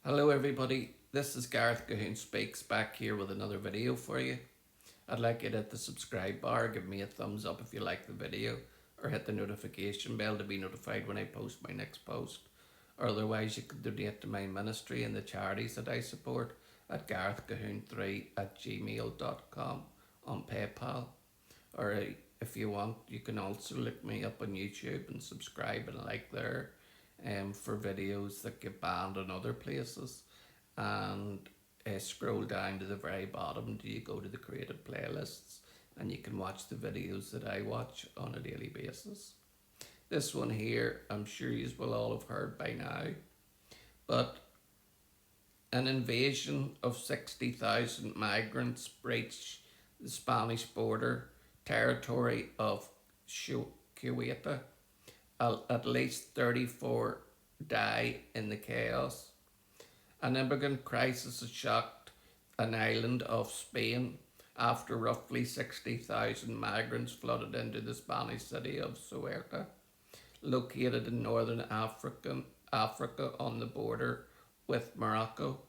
Hello everybody, this is Gareth Cahoon Speaks back here with another video for you. I'd like you to hit the subscribe bar, give me a thumbs up if you like the video, or hit the notification bell to be notified when I post my next post. Or otherwise you could donate to my ministry and the charities that I support at garethcahoon3@gmail.com on PayPal. Or if you want, you can also look me up on YouTube and subscribe and like there for videos that get banned in other places. And scroll down to the very bottom till you go to the created playlists and you can watch the videos that I watch on a daily basis. This one here, I'm sure you will all have heard by now, but an invasion of 60,000 migrants breached the Spanish border territory of Ceuta. At least 34 die in the chaos. An immigrant crisis has shocked an island of Spain after roughly 60,000 migrants flooded into the Spanish city of Ceuta, located in northern Africa on the border with Morocco.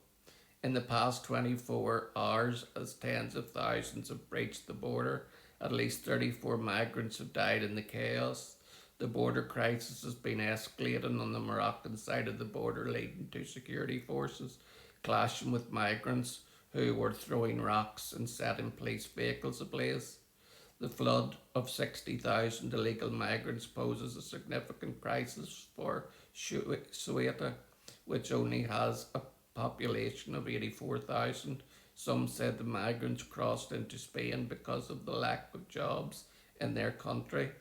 In the past 24 hours, as tens of thousands have breached the border, at least 34 migrants have died in the chaos. The border crisis has been escalating on the Moroccan side of the border, leading to security forces clashing with migrants who were throwing rocks and setting police vehicles ablaze. The flood of 60,000 illegal migrants poses a significant crisis for Ceuta, which only has a population of 84,000. Some said the migrants crossed into Spain because of the lack of jobs in their country.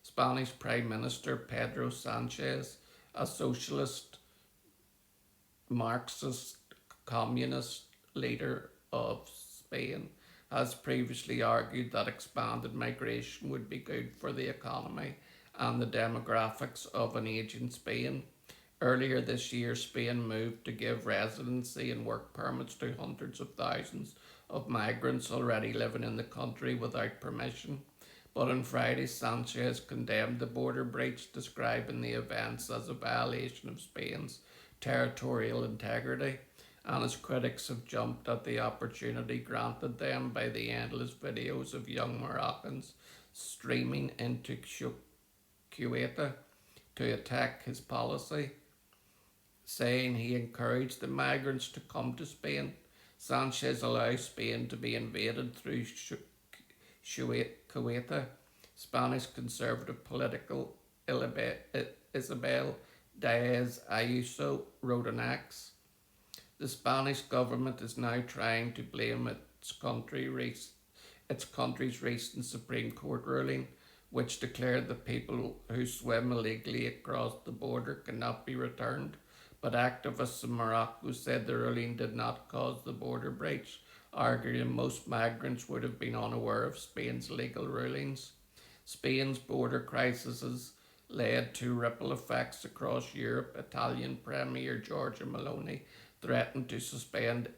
Spanish Prime Minister Pedro Sanchez, a socialist, Marxist, communist leader of Spain, has previously argued that expanded migration would be good for the economy and the demographics of an aging Spain. Earlier this year, Spain moved to give residency and work permits to hundreds of thousands of migrants already living in the country without permission. But on Friday, Sanchez condemned the border breach, describing the events as a violation of Spain's territorial integrity, and his critics have jumped at the opportunity granted them by the endless videos of young Moroccans streaming into Ceuta to attack his policy, saying he encouraged the migrants to come to Spain. Sanchez allows Spain to be invaded through Ceuta. Spanish conservative political Isabel Diaz Ayuso wrote an X. The Spanish government is now trying to blame its country's recent Supreme Court ruling, which declared that people who swim illegally across the border cannot be returned. But activists in Morocco said the ruling did not cause the border breach, arguing most migrants would have been unaware of Spain's legal rulings. Spain's border crisis has led to ripple effects across Europe. Italian Premier Giorgia Meloni threatened to suspend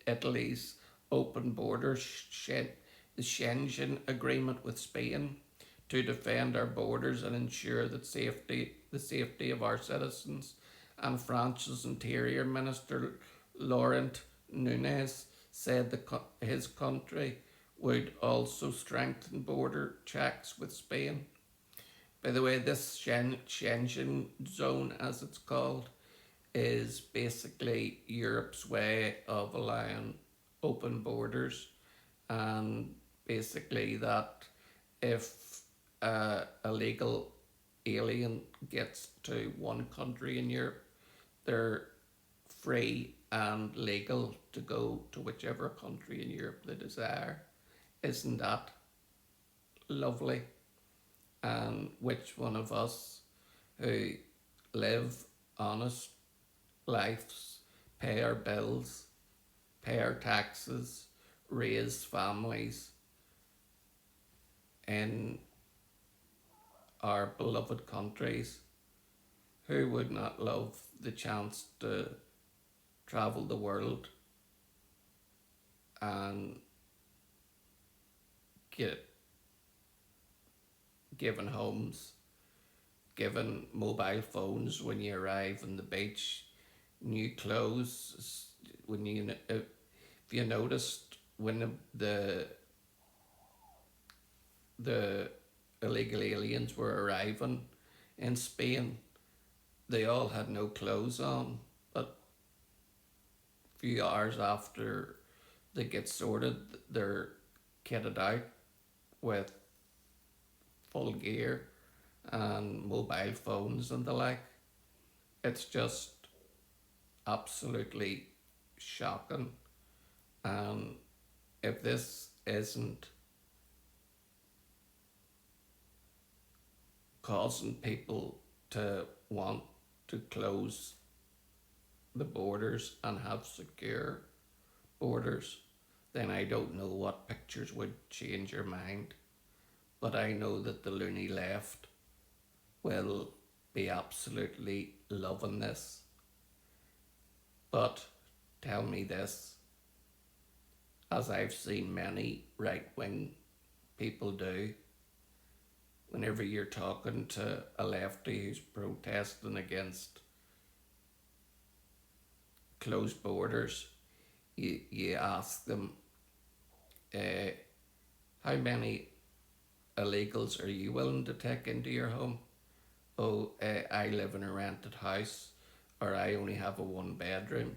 Italy's open border the Schengen Agreement with Spain to defend our borders and ensure that the safety of our citizens. And France's Interior Minister Laurent Nunez said his country would also strengthen border checks with Spain. By the way, this Schengen zone, as it's called, is basically Europe's way of allowing open borders, and basically that if a legal alien gets to one country in Europe, they're free and legal to go to whichever country in Europe they desire. Isn't that lovely? And which one of us who live honest lives, pay our bills, pay our taxes, raise families in our beloved countries, who would not love the chance to travel the world and get given homes, given mobile phones when you arrive on the beach, new clothes. When you, if you noticed when the illegal aliens were arriving in Spain, they all had no clothes on. But a few hours after they get sorted, they're kitted out with full gear and mobile phones and the like. It's just absolutely shocking. And if this isn't causing people to want to close the borders and have secure borders, then I don't know what pictures would change your mind. But I know that the loony left will be absolutely loving this. But tell me this, as I've seen many right wing people do, whenever you're talking to a lefty who's protesting against closed borders, you ask them, uh, how many illegals are you willing to take into your home? Oh, I live in a rented house, or I only have a one bedroom.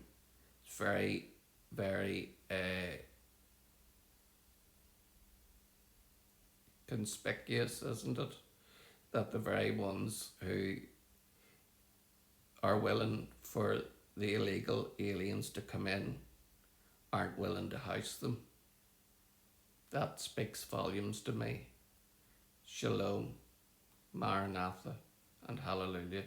It's very, very conspicuous, isn't it? That the very ones who are willing for the illegal aliens to come in aren't willing to house them. That speaks volumes to me. Shalom, Maranatha, and Hallelujah.